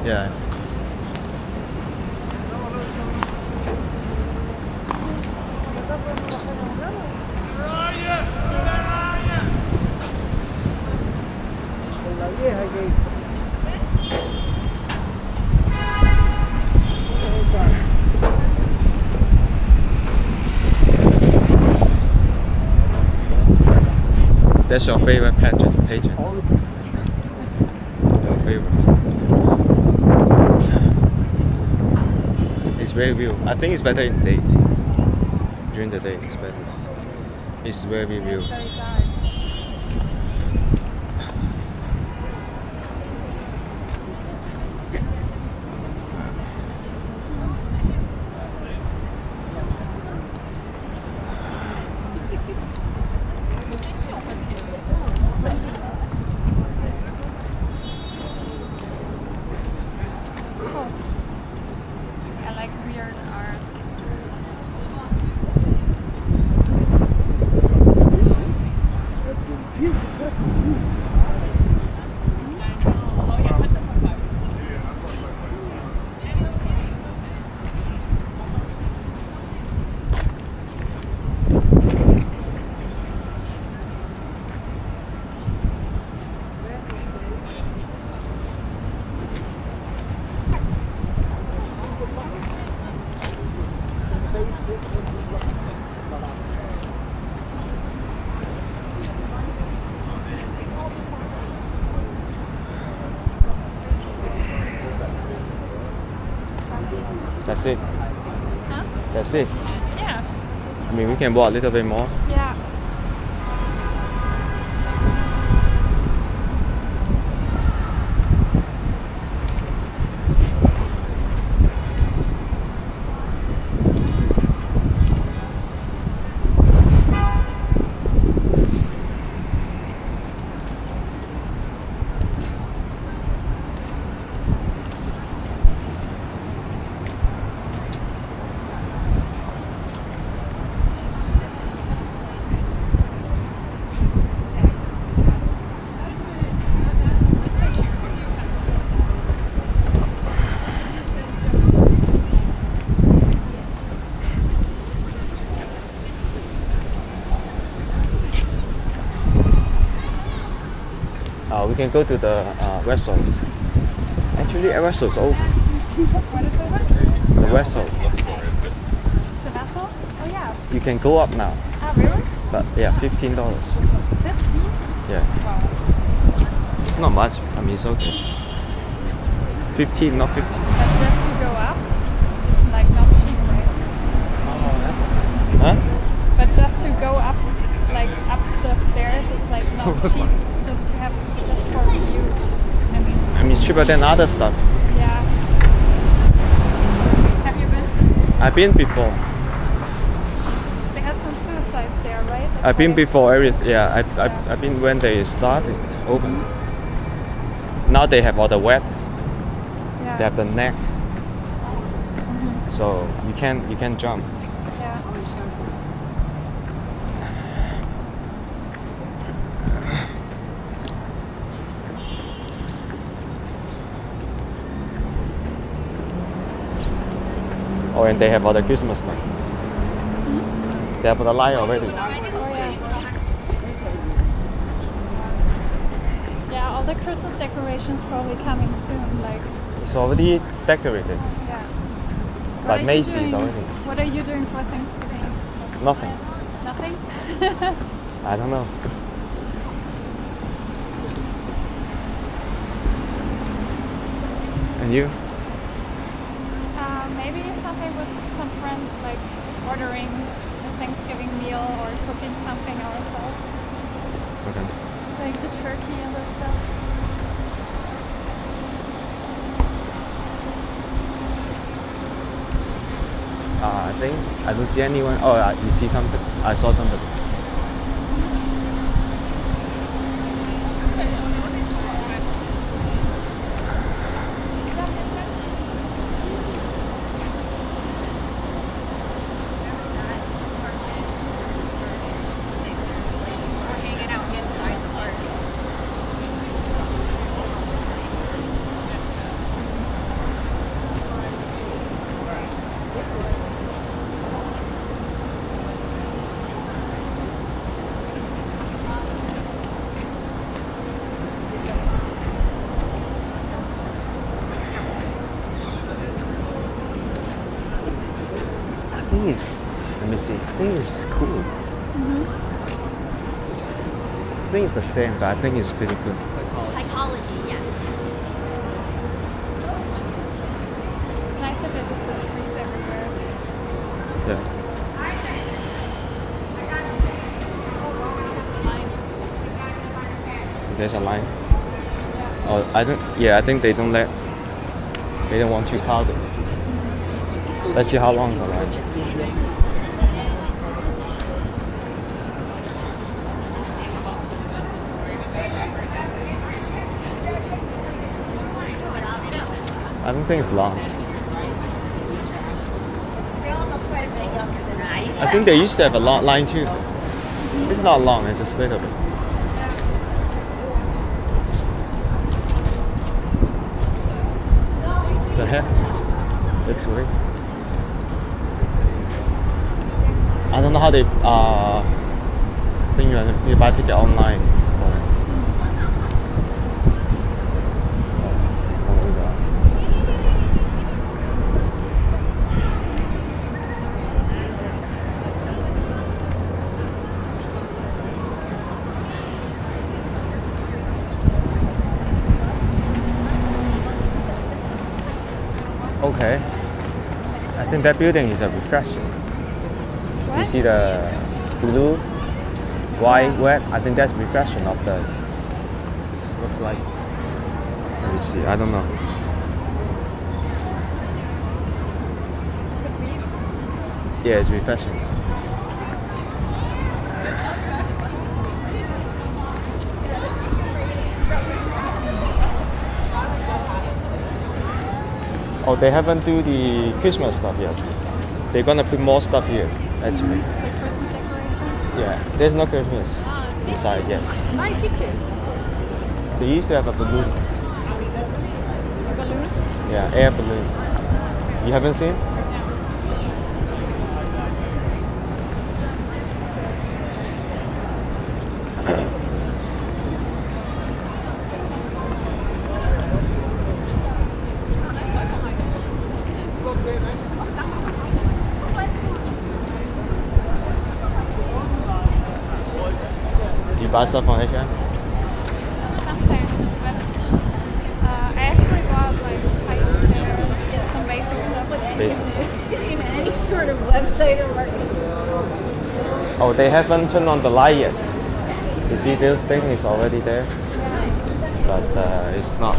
Yeah. That's your favorite pageant? Your favorite? It's very real. I think it's better in the day. During the day, it's better. It's very real. It's very dark. It's cool. I like weird art. That's it. Huh? That's it. Yeah. I mean, we can walk a little bit more. Yeah. We can go to the vessel. Actually, a vessel is open. What is over? The vessel. The vessel? Oh yeah. You can go up now. Ah, really? But yeah, $15. 15? Yeah. Wow. It's not much. I mean, it's okay. 15, not 50. But just to go up, it's like not cheap, right? Huh? But just to go up, like up the stairs, it's like not cheap. Just to have just for a view. I mean, it's cheaper than other stuff. Yeah. Have you been? I've been before. They had some suicides there, right? That's I've been why- before yeah, I've been when they started open. Now they have all the wet. Yeah. They have the neck, Mhm. so you can jump. Yeah. Oh, and they have all the Christmas stuff. Hmm? They have the light already. Oh yeah. Yeah, all the Christmas decorations probably coming soon. Like, It's already decorated. yeah. What Like are you Macy's doing- already. What are you doing for Thanksgiving? Nothing. Nothing? I don't know. And you? Maybe something with some friends, like ordering a Thanksgiving meal or cooking something ourselves, Okay. like the turkey and that stuff. I think I don't see anyone. Oh, you see something? I saw somebody. think it's, let me see, I think it's cool. I think it's the same, but I think it's pretty good. Psychology, yes. It's nice that there's the trees everywhere. Yeah. There's a line. Oh, I think they don't want you crowded. Let's see how long is the line. I don't think it's long. I think they used to have a long line too. It's not long, it's just a little bit. The heck is this? Looks weird. I don't know how they think you buy ticket online. Okay. I think that building is a reflection. What? You see the blue, white, red? I think that's reflection of the. Looks like. Let me see. I don't know. Could be. Yeah, it's reflection. Oh, they haven't do the Christmas stuff yet. They're gonna put more stuff here, actually. The Christmas decorations. Yeah, there's no Christmas inside yet. My kitchen. They used to have a balloon. A balloon. Yeah, air balloon. You haven't seen? Do you buy stuff on H&M? Sometimes, but I actually bought like tights and some basic stuff. Basics. In any sort of website or marketing. Oh, they haven't turned on the light yet. You see, this thing is already there, but it's not.